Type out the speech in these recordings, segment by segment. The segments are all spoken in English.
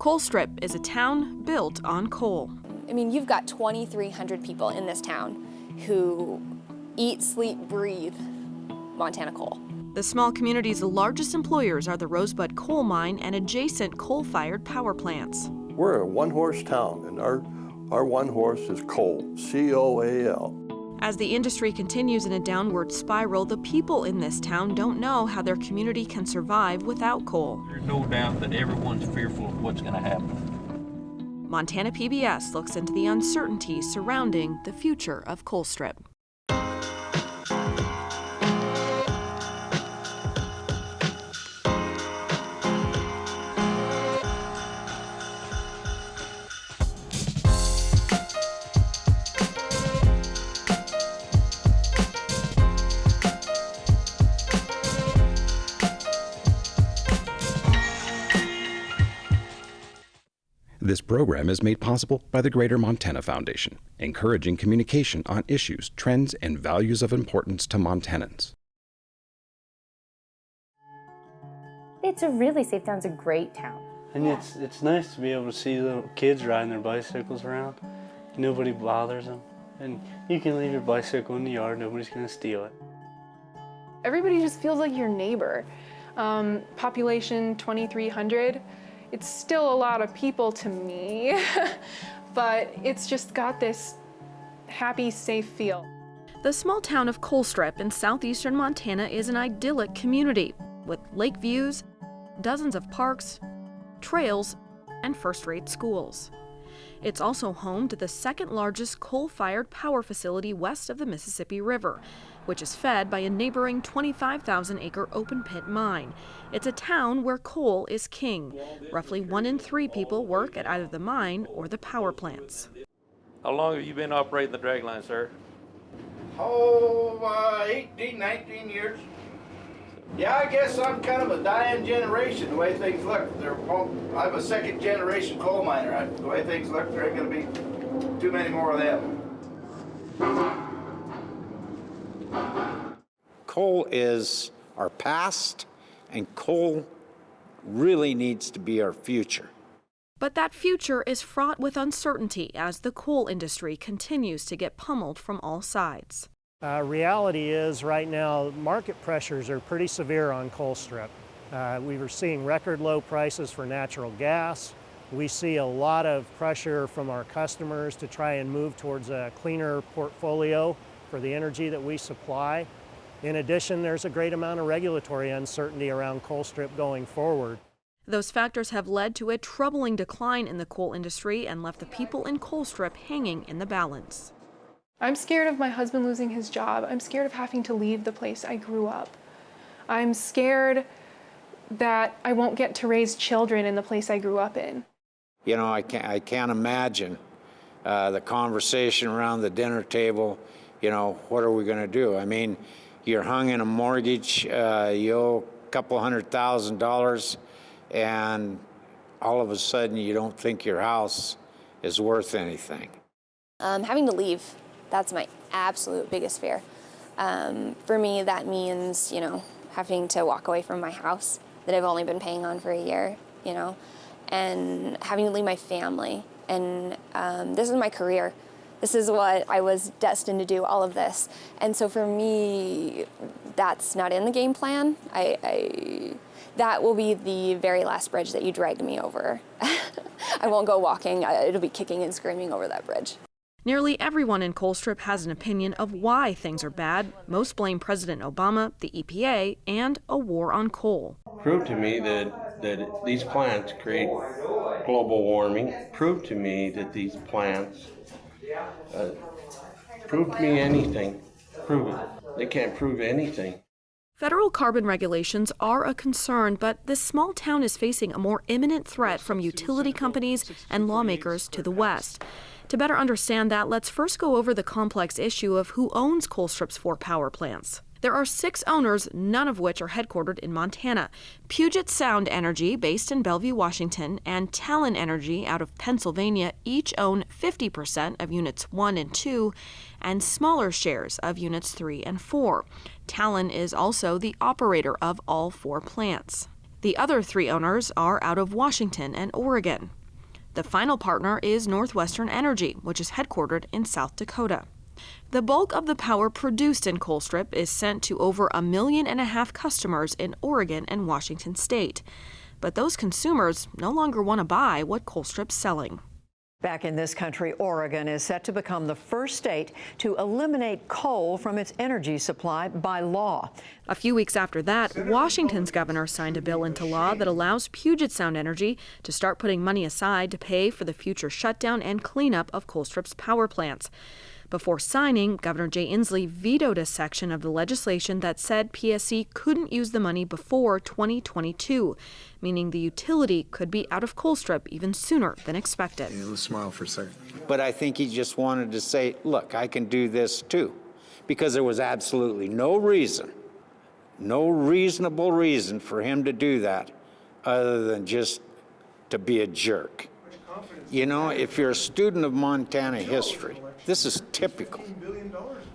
Colstrip is a town built on coal. I mean, you've got 2,300 people in this town who eat, sleep, breathe Montana coal. The small community's largest employers are the Rosebud coal mine and adjacent coal-fired power plants. We're a one-horse town, and our one horse is coal, C-O-A-L. As the industry continues in a downward spiral, the people in this town don't know how their community can survive without coal. There's no doubt that everyone's fearful of what's going to happen. Montana PBS looks into the uncertainty surrounding the future of Colstrip. This program is made possible by the Greater Montana Foundation, encouraging communication on issues, trends, and values of importance to Montanans. It's a really safe town. It's a great town. And it's nice to be able to see little kids riding their bicycles around. Nobody bothers them. And you can leave your bicycle in the yard, nobody's going to steal it. Everybody just feels like your neighbor. Population 2,300. It's still a lot of people to me, but it's just got this happy, safe feel. The small town of Colstrip in southeastern Montana is an idyllic community with lake views, dozens of parks, trails, and first-rate schools. It's also home to the second largest coal-fired power facility west of the Mississippi River, which is fed by a neighboring 25,000-acre open-pit mine. It's a town where coal is king. Roughly 1 in 3 people work at either the mine or the power plants. How long have you been operating the dragline, sir? 18, 19 years. Yeah, I guess I'm kind of a dying generation, the way things look. I'm a second-generation coal miner. The way things look, there ain't going to be too many more of them. Coal is our past, and coal really needs to be our future. But that future is fraught with uncertainty as the coal industry continues to get pummeled from all sides. Reality is right now market pressures are pretty severe on Colstrip. We were seeing record low prices for natural gas. We see a lot of pressure from our customers to try and move towards a cleaner portfolio for the energy that we supply. In addition, there's a great amount of regulatory uncertainty around Colstrip going forward. Those factors have led to a troubling decline in the coal industry and left the people in Colstrip hanging in the balance. I'm scared of my husband losing his job. I'm scared of having to leave the place I grew up. I'm scared that I won't get to raise children in the place I grew up in. You know, I can't imagine the conversation around the dinner table, you know, what are we going to do? I mean, you're hung in a mortgage, you owe a couple $100,000, and all of a sudden you don't think your house is worth anything. Having to leave, that's my absolute biggest fear. For me, that means, you know, having to walk away from my house that I've only been paying on for a year, you know, and having to leave my family. And this is my career. This is what I was destined to do, all of this. And so for me, that's not in the game plan. That will be the very last bridge that you dragged me over. I won't go walking. It'll be kicking and screaming over that bridge. Nearly everyone in Colstrip has an opinion of why things are bad. Most blame President Obama, the EPA, and a war on coal. Prove to me that these plants create global warming. Prove to me that these plants, prove to me anything. Prove it. They can't prove anything. Federal carbon regulations are a concern, but this small town is facing a more imminent threat from utility companies and lawmakers to the west. To better understand that, let's first go over the complex issue of who owns Colstrip's 4 power plants. There are 6 owners, none of which are headquartered in Montana. Puget Sound Energy, based in Bellevue, Washington, and Talon Energy out of Pennsylvania each own 50% of Units 1 and 2 and smaller shares of Units 3 and 4. Talon is also the operator of all 4 plants. The other 3 owners are out of Washington and Oregon. The final partner is Northwestern Energy, which is headquartered in South Dakota. The bulk of the power produced in Colstrip is sent to over 1.5 million customers in Oregon and Washington state. But those consumers no longer want to buy what Colstrip's selling. Back in this country, Oregon is set to become the first state to eliminate coal from its energy supply by law. A few weeks after that, Washington's governor signed a bill into law that allows Puget Sound Energy to start putting money aside to pay for the future shutdown and cleanup of Colstrip's power plants. Before signing, Governor Jay Inslee vetoed a section of the legislation that said PSC couldn't use the money before 2022, meaning the utility could be out of Colstrip even sooner than expected. Yeah, let's smile for a second. But I think he just wanted to say, look, I can do this too, because there was absolutely no reason, no reasonable reason for him to do that other than just to be a jerk. You know, if you're a student of Montana history, this is typical.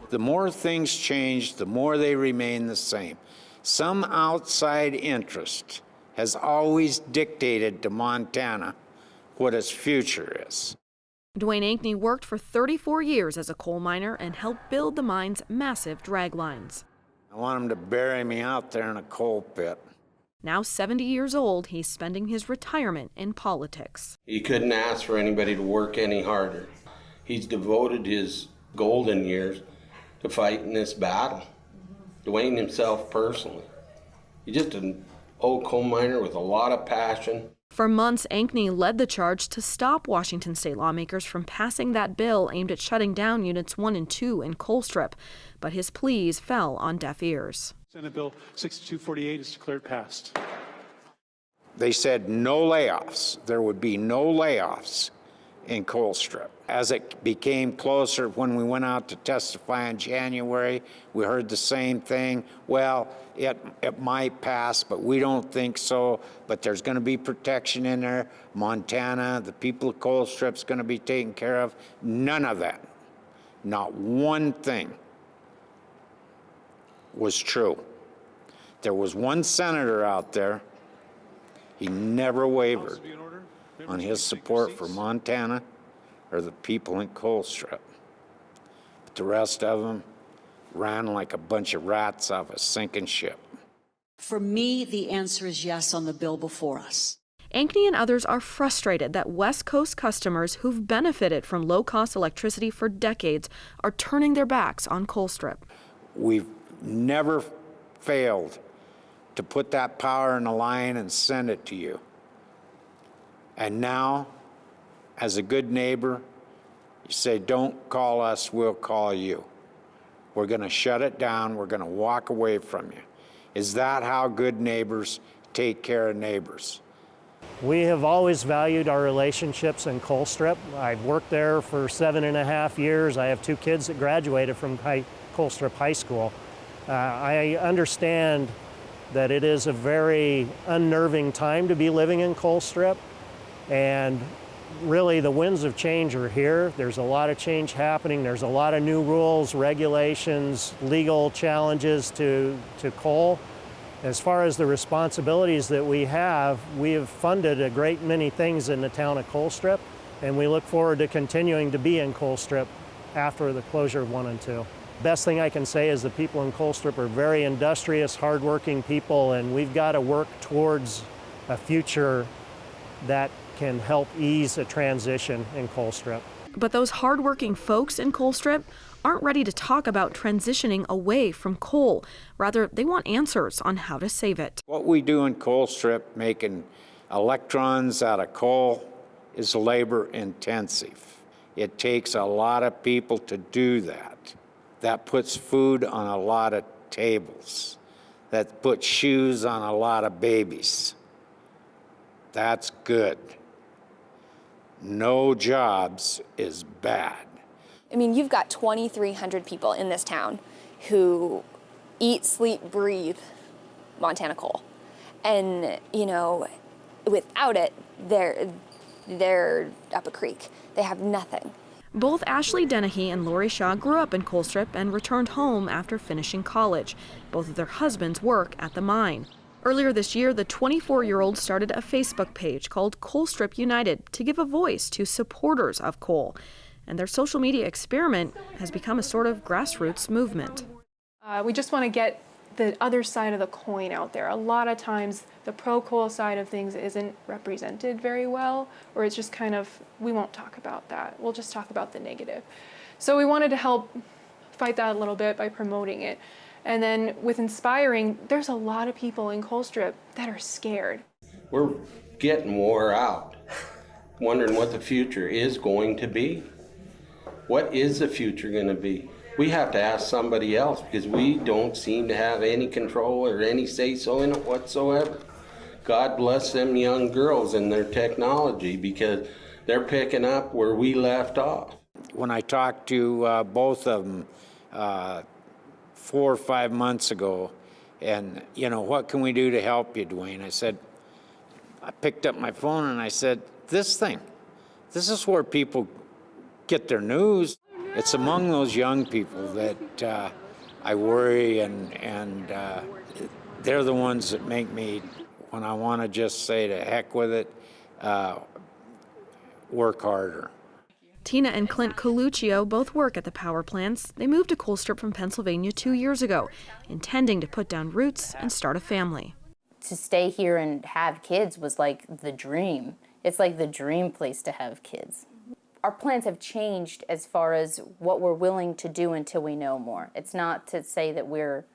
The more things change, the more they remain the same. Some outside interest has always dictated to Montana what its future is. Dwayne Ankney worked for 34 years as a coal miner and helped build the mine's massive drag lines. I want them to bury me out there in a coal pit. Now 70 years old, he's spending his retirement in politics. He couldn't ask for anybody to work any harder. He's devoted his golden years to fighting this battle. Dwayne himself personally. He's just an old coal miner with a lot of passion. For months, Ankney led the charge to stop Washington state lawmakers from passing that bill aimed at shutting down Units 1 and 2 in Colstrip, but his pleas fell on deaf ears. Senate Bill 6248 is declared passed. They said no layoffs. There would be no layoffs in Colstrip. As it became closer, when we went out to testify in January, we heard the same thing. Well, it might pass, but we don't think so. But there's going to be protection in there. Montana, the people of Colstrip's going to be taken care of. None of that. Not one thing was true. There was one senator out there. He never wavered on his support for Montana or the people in Colstrip. But the rest of them ran like a bunch of rats off a sinking ship. For me, the answer is yes on the bill before us. Ankney and others are frustrated that West Coast customers who've benefited from low-cost electricity for decades are turning their backs on Colstrip. We've never failed to put that power in a line and send it to you. And now, as a good neighbor, you say, don't call us, we'll call you. We're going to shut it down. We're going to walk away from you. Is that how good neighbors take care of neighbors? We have always valued our relationships in Colstrip. I've worked there for 7.5 years. I have 2 kids that graduated from Colstrip High School. I understand that it is a very unnerving time to be living in Colstrip, and really the winds of change are here. There's a lot of change happening. There's a lot of new rules, regulations, legal challenges to coal. As far as the responsibilities that we have funded a great many things in the town of Colstrip, and we look forward to continuing to be in Colstrip after the closure of 1 and 2. Best thing I can say is the people in Colstrip are very industrious, hardworking people, and we've got to work towards a future that can help ease a transition in Colstrip. But those hardworking folks in Colstrip aren't ready to talk about transitioning away from coal. Rather, they want answers on how to save it. What we do in Colstrip, making electrons out of coal, is labor intensive. It takes a lot of people to do that. That puts food on a lot of tables. That puts shoes on a lot of babies. That's good. No jobs is bad. I mean, you've got 2,300 people in this town who eat, sleep, breathe Montana coal. And, you know, without it, they're up a creek. They have nothing. Both Ashley Dennehy and Lori Shaw grew up in Colstrip and returned home after finishing college. Both of their husbands work at the mine. Earlier this year, the 24-year-old started a Facebook page called Colstrip United to give a voice to supporters of coal. And their social media experiment has become a sort of grassroots movement. We just want to get the other side of the coin out there. A lot of times the pro-coal side of things isn't represented very well, or it's just kind of, we won't talk about that. We'll just talk about the negative. So we wanted to help fight that a little bit by promoting it. And then with inspiring, there's a lot of people in Colstrip that are scared. We're getting wore out, wondering what the future is going to be. What is the future going to be? We have to ask somebody else because we don't seem to have any control or any say-so in it whatsoever. God bless them young girls and their technology because they're picking up where we left off. When I talked to both of them 4 or 5 months ago, and, what can we do to help you, Dwayne? I picked up my phone and I said, this is where people get their news. It's among those young people that I worry, and they're the ones that make me, when I want to just say to heck with it, work harder. Tina and Clint Coluccio both work at the power plants. They moved to Colstrip from Pennsylvania 2 years ago, intending to put down roots and start a family. To stay here and have kids was like the dream. It's like the dream place to have kids. Our plans have changed as far as what we're willing to do until we know more. It's not to say that we're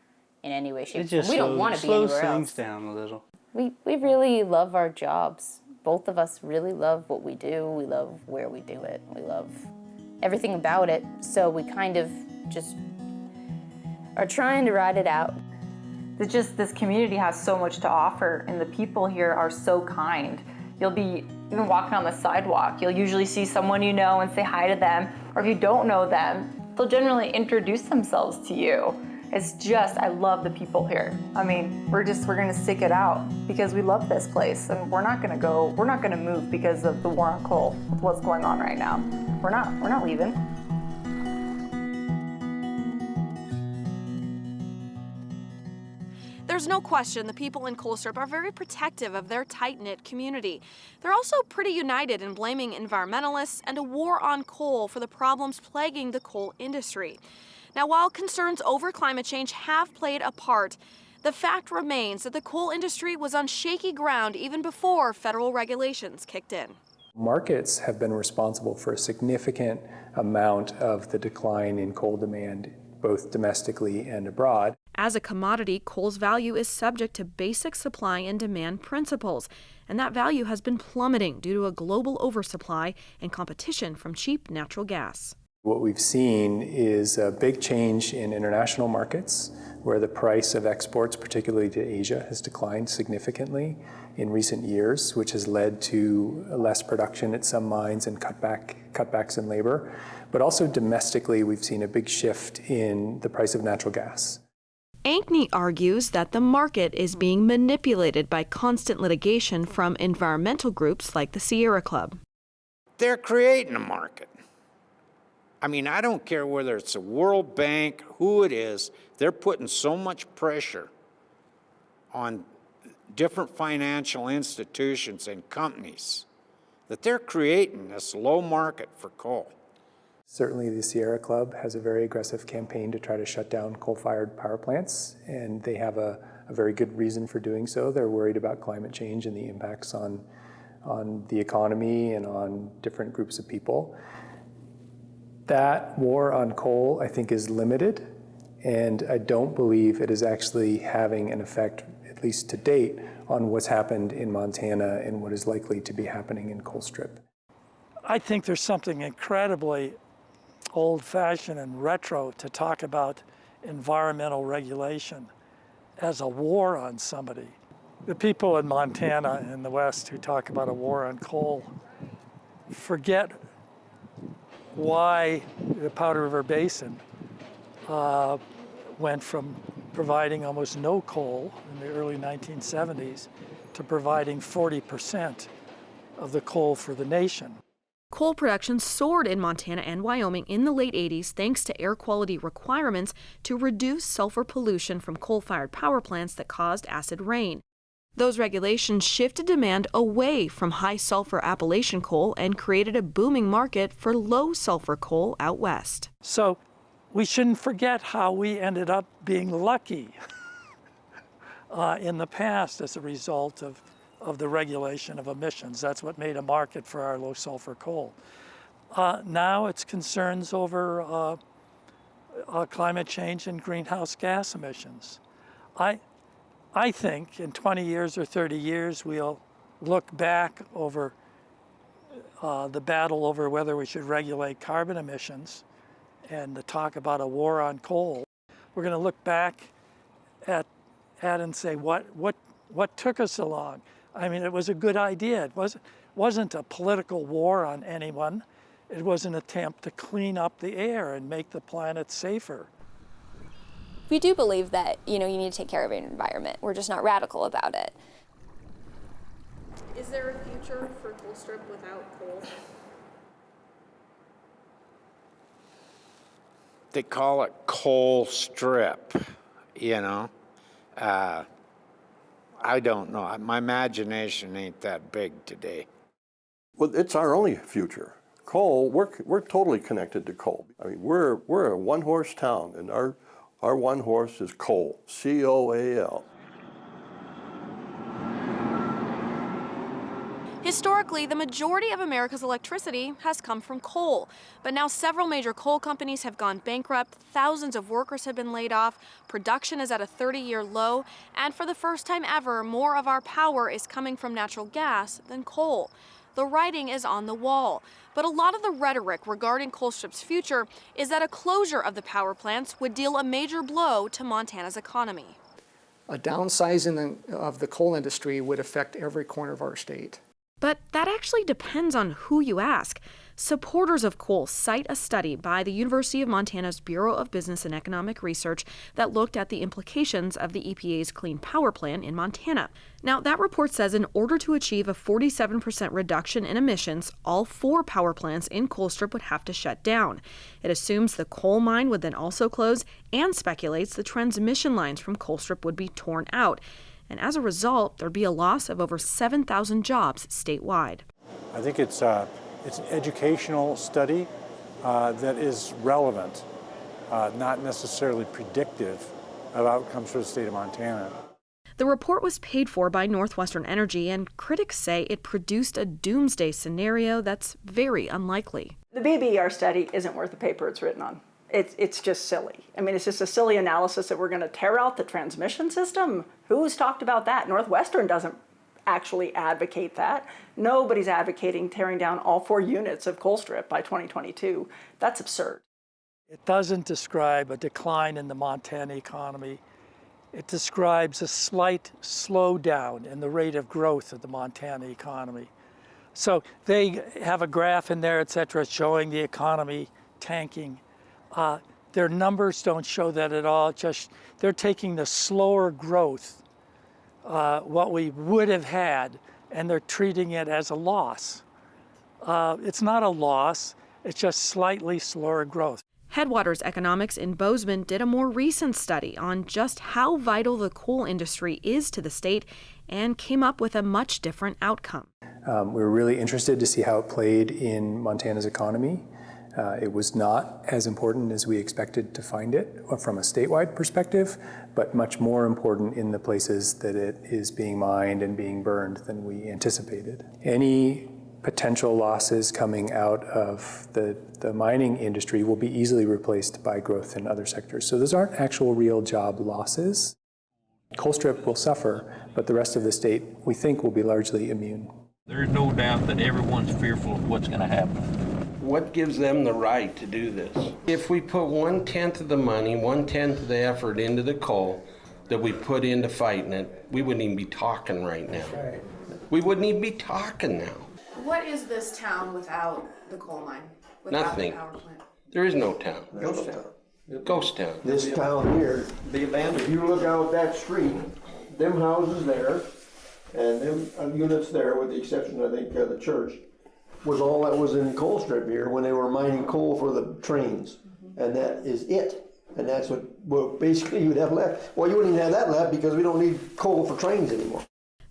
in any way, shape, or form. We don't want to be anywhere else. It slows things down a little. We really love our jobs. Both of us really love what we do. We love where we do it. We love everything about it. So we kind of just are trying to ride it out. It's just this community has so much to offer, and the people here are so kind. You'll be even walking on the sidewalk, you'll usually see someone you know and say hi to them, or if you don't know them, they'll generally introduce themselves to you. It's just, I love the people here. I mean, we're gonna stick it out because we love this place, and we're not gonna move because of the war on coal, with what's going on right now. We're not leaving. There's no question the people in Colstrip are very protective of their tight-knit community. They're also pretty united in blaming environmentalists and a war on coal for the problems plaguing the coal industry. Now, while concerns over climate change have played a part, the fact remains that the coal industry was on shaky ground even before federal regulations kicked in. Markets have been responsible for a significant amount of the decline in coal demand, both domestically and abroad. As a commodity, coal's value is subject to basic supply and demand principles, and that value has been plummeting due to a global oversupply and competition from cheap natural gas. What we've seen is a big change in international markets, where the price of exports, particularly to Asia, has declined significantly in recent years, which has led to less production at some mines and cutbacks in labor. But also domestically, we've seen a big shift in the price of natural gas. Ankney argues that the market is being manipulated by constant litigation from environmental groups like the Sierra Club. They're creating a market. I mean, I don't care whether it's the World Bank, who it is, they're putting so much pressure on different financial institutions and companies that they're creating this low market for coal. Certainly the Sierra Club has a very aggressive campaign to try to shut down coal-fired power plants, and they have a very good reason for doing so. They're worried about climate change and the impacts on the economy and on different groups of people. That war on coal, I think, is limited, and I don't believe it is actually having an effect, at least to date, on what's happened in Montana and what is likely to be happening in Colstrip. I think there's something incredibly old-fashioned and retro to talk about environmental regulation as a war on somebody. The people in Montana and the West who talk about a war on coal forget why the Powder River Basin went from providing almost no coal in the early 1970s to providing 40% of the coal for the nation. Coal production soared in Montana and Wyoming in the late 80s thanks to air quality requirements to reduce sulfur pollution from coal-fired power plants that caused acid rain. Those regulations shifted demand away from high-sulfur Appalachian coal and created a booming market for low-sulfur coal out west. So we shouldn't forget how we ended up being lucky in the past as a result of the regulation of emissions. That's what made a market for our low-sulfur coal. Now it's concerns over climate change and greenhouse gas emissions. I think in 20 years or 30 years, we'll look back over the battle over whether we should regulate carbon emissions and to talk about a war on coal. We're going to look back at and say, what took us so long? I mean, it was a good idea. It wasn't a political war on anyone. It was an attempt to clean up the air and make the planet safer. We do believe that, you need to take care of your environment. We're just not radical about it. Is there a future for Colstrip without coal? They call it Colstrip, I don't know. My imagination ain't that big today. Well, it's our only future. Coal, we're totally connected to coal. I mean, we're a one-horse town, and our one horse is coal, C-O-A-L. Historically, the majority of America's electricity has come from coal. But now several major coal companies have gone bankrupt, thousands of workers have been laid off, production is at a 30-year low, and for the first time ever, more of our power is coming from natural gas than coal. The writing is on the wall. But a lot of the rhetoric regarding Colstrip's future is that a closure of the power plants would deal a major blow to Montana's economy. A downsizing of the coal industry would affect every corner of our state. But that actually depends on who you ask. Supporters of coal cite a study by the University of Montana's Bureau of Business and Economic Research that looked at the implications of the EPA's Clean Power Plan in Montana. Now, that report says in order to achieve a 47% reduction in emissions, all 4 power plants in Colstrip would have to shut down. It assumes the coal mine would then also close and speculates the transmission lines from Colstrip would be torn out. And as a result, there'd be a loss of over 7,000 jobs statewide. I think it's an educational study that is relevant, not necessarily predictive of outcomes for the state of Montana. The report was paid for by Northwestern Energy, and critics say it produced a doomsday scenario that's very unlikely. The BBER study isn't worth the paper it's written on. It's just silly. I mean, it's just a silly analysis that we're going to tear out the transmission system. Who's talked about that? Northwestern doesn't actually advocate that. Nobody's advocating tearing down all 4 units of Colstrip by 2022. That's absurd. It doesn't describe a decline in the Montana economy. It describes a slight slowdown in the rate of growth of the Montana economy. So they have a graph in there, et cetera, showing the economy tanking. Their numbers don't show that at all. Just they're taking the slower growth, what we would have had, and they're treating it as a loss. It's not a loss. It's just slightly slower growth. Headwaters Economics in Bozeman did a more recent study on just how vital the coal industry is to the state and came up with a much different outcome. We were really interested to see how it played in Montana's economy. It was not as important as we expected to find it from a statewide perspective, but much more important in the places that it is being mined and being burned than we anticipated. Any potential losses coming out of the mining industry will be easily replaced by growth in other sectors. So those aren't actual real job losses. Colstrip will suffer, but the rest of the state, we think, will be largely immune. There's no doubt that everyone's fearful of what's going to happen. What gives them the right to do this? If we put 1/10 of the money, 1/10 of the effort into the coal that we put into fighting it, we wouldn't even be talking right now. Right. We wouldn't even be talking now. What is this town without the coal mine? Without Nothing. The power plant? There is no town. Ghost town. Ghost town. This town here, the abandoned, if you look out that street, them houses there, and them units there, with the exception, I think, of the church, was all that was in Colstrip here when they were mining coal for the trains. And that is it. And that's what basically you would have left. Well, you wouldn't even have that left because we don't need coal for trains anymore.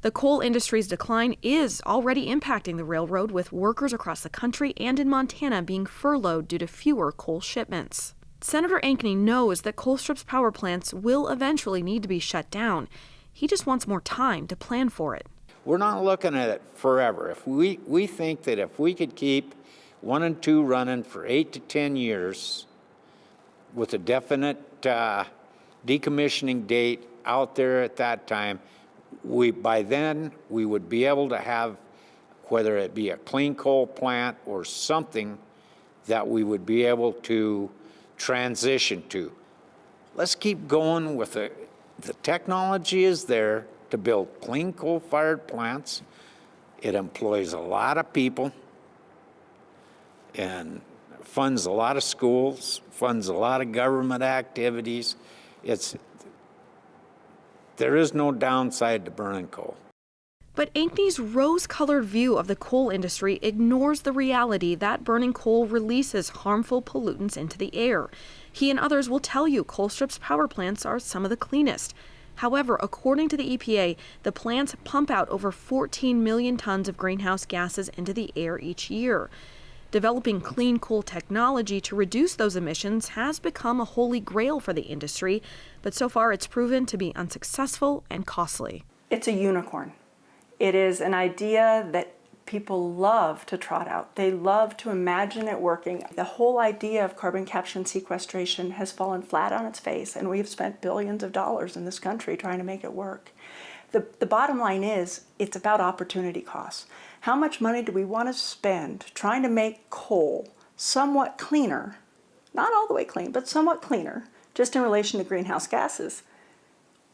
The coal industry's decline is already impacting the railroad, with workers across the country and in Montana being furloughed due to fewer coal shipments. Senator Ankeny knows that Colstrip's power plants will eventually need to be shut down. He just wants more time to plan for it. We're not looking at it forever. If we think that if we could keep 1 and 2 running for 8 to 10 years with a definite decommissioning date out there at that time, by then we would be able to have, whether it be a clean coal plant or something that we would be able to transition to. Let's keep going with the technology is there to build clean coal-fired plants. It employs a lot of people and funds a lot of schools, funds a lot of government activities. There is no downside to burning coal. But Ankeny's rose-colored view of the coal industry ignores the reality that burning coal releases harmful pollutants into the air. He and others will tell you Colstrip's power plants are some of the cleanest. However, according to the EPA, the plants pump out over 14 million tons of greenhouse gases into the air each year. Developing clean coal technology to reduce those emissions has become a holy grail for the industry, but so far it's proven to be unsuccessful and costly. It's a unicorn. It is an idea that people love to trot out. They love to imagine it working. The whole idea of carbon capture and sequestration has fallen flat on its face, and we've spent billions of dollars in this country trying to make it work. The bottom line is, it's about opportunity costs. How much money do we want to spend trying to make coal somewhat cleaner, not all the way clean, but somewhat cleaner, just in relation to greenhouse gases?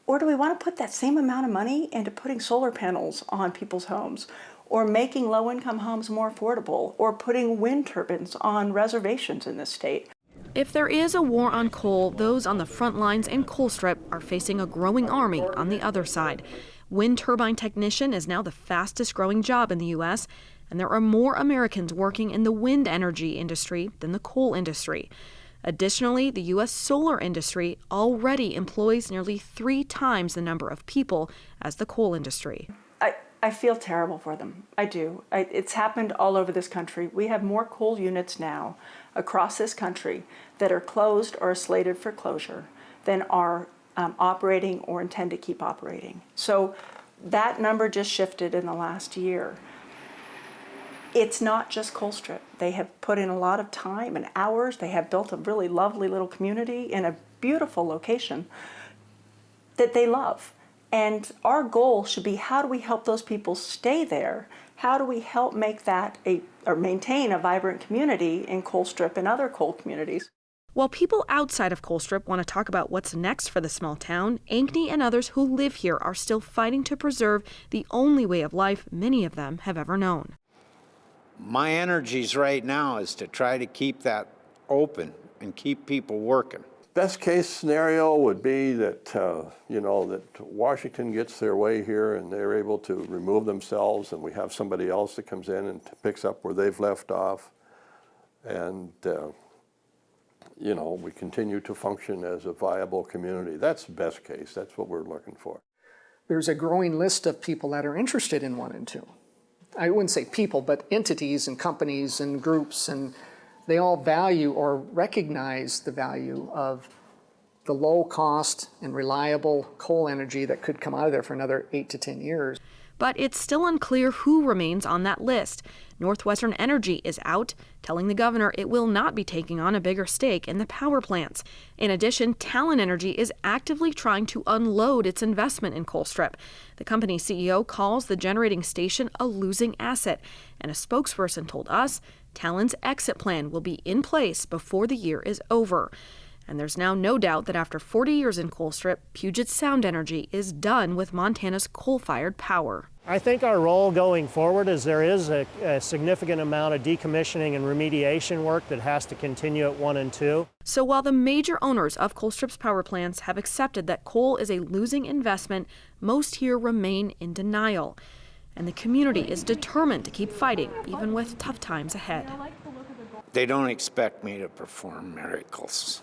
Or do we want to put that same amount of money into putting solar panels on people's homes, or making low-income homes more affordable, or putting wind turbines on reservations in this state? If there is a war on coal, those on the front lines in Colstrip are facing a growing army on the other side. Wind turbine technician is now the fastest growing job in the U.S., and there are more Americans working in the wind energy industry than the coal industry. Additionally, the U.S. solar industry already employs nearly 3 times the number of people as the coal industry. I feel terrible for them. I do. It's happened all over this country. We have more coal units now across this country that are closed or slated for closure than are operating or intend to keep operating. So that number just shifted in the last year. It's not just Colstrip. They have put in a lot of time and hours. They have built a really lovely little community in a beautiful location that they love. And our goal should be, how do we help those people stay there? How do we help make that or maintain a vibrant community in Colstrip and other coal communities? While people outside of Colstrip want to talk about what's next for the small town, Ankeny and others who live here are still fighting to preserve the only way of life many of them have ever known. My energies right now is to try to keep that open and keep people working. Best case scenario would be that, that Washington gets their way here and they're able to remove themselves, and we have somebody else that comes in and picks up where they've left off. And, we continue to function as a viable community. That's best case. That's what we're looking for. There's a growing list of people that are interested in 1 and 2. I wouldn't say people, but entities and companies and groups, and they all value or recognize the value of the low cost and reliable coal energy that could come out of there for another 8 to 10 years. But it's still unclear who remains on that list. Northwestern Energy is out, telling the governor it will not be taking on a bigger stake in the power plants. In addition, Talon Energy is actively trying to unload its investment in Colstrip. The company's CEO calls the generating station a losing asset, and a spokesperson told us Talon's exit plan will be in place before the year is over. And there's now no doubt that after 40 years in Colstrip, Puget Sound Energy is done with Montana's coal-fired power. I think our role going forward is there is a significant amount of decommissioning and remediation work that has to continue at 1 and 2. So while the major owners of Colstrip's power plants have accepted that coal is a losing investment, most here remain in denial. And the community is determined to keep fighting, even with tough times ahead. They don't expect me to perform miracles.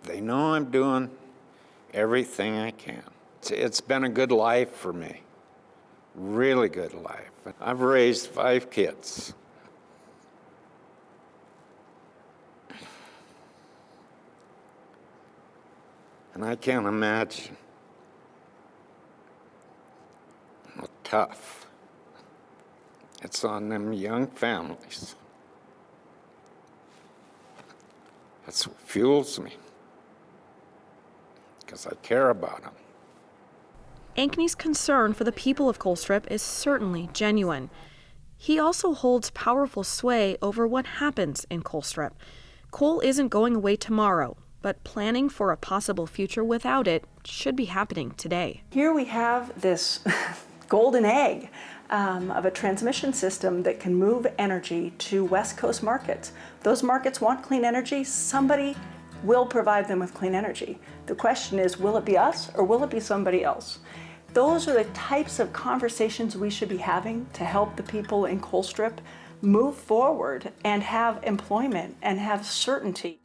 They know I'm doing everything I can. It's been a good life for me, really good life. I've raised 5 kids. And I can't imagine how tough it's on them young families. That's what fuels me, because I care about them. Ankney's concern for the people of Colstrip is certainly genuine. He also holds powerful sway over what happens in Colstrip. Coal isn't going away tomorrow, but planning for a possible future without it should be happening today. Here we have this golden egg of a transmission system that can move energy to West Coast markets. Those markets want clean energy. Somebody will provide them with clean energy. The question is, will it be us or will it be somebody else? Those are the types of conversations we should be having to help the people in Colstrip move forward and have employment and have certainty.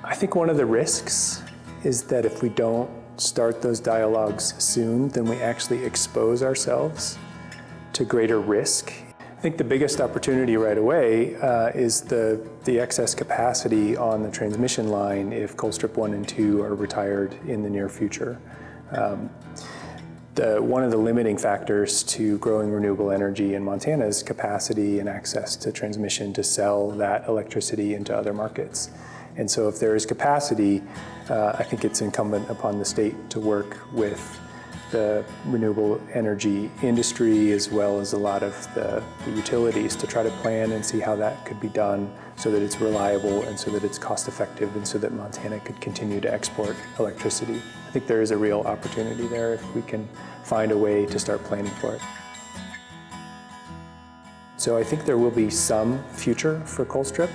I think one of the risks is that if we don't start those dialogues soon, then we actually expose ourselves to greater risk. I think the biggest opportunity right away is the excess capacity on the transmission line if Colstrip 1 and 2 are retired in the near future. One of the limiting factors to growing renewable energy in Montana is capacity and access to transmission to sell that electricity into other markets. And so if there is capacity, I think it's incumbent upon the state to work with the renewable energy industry as well as a lot of the utilities to try to plan and see how that could be done so that it's reliable and so that it's cost effective and so that Montana could continue to export electricity. I think there is a real opportunity there if we can find a way to start planning for it. So I think there will be some future for Colstrip.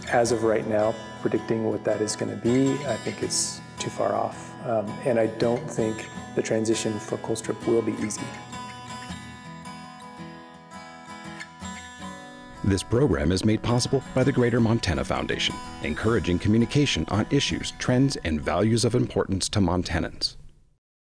As of right now, predicting what that is going to be, I think it's too far off. And I don't think the transition for Colstrip will be easy. This program is made possible by the Greater Montana Foundation, encouraging communication on issues, trends, and values of importance to Montanans.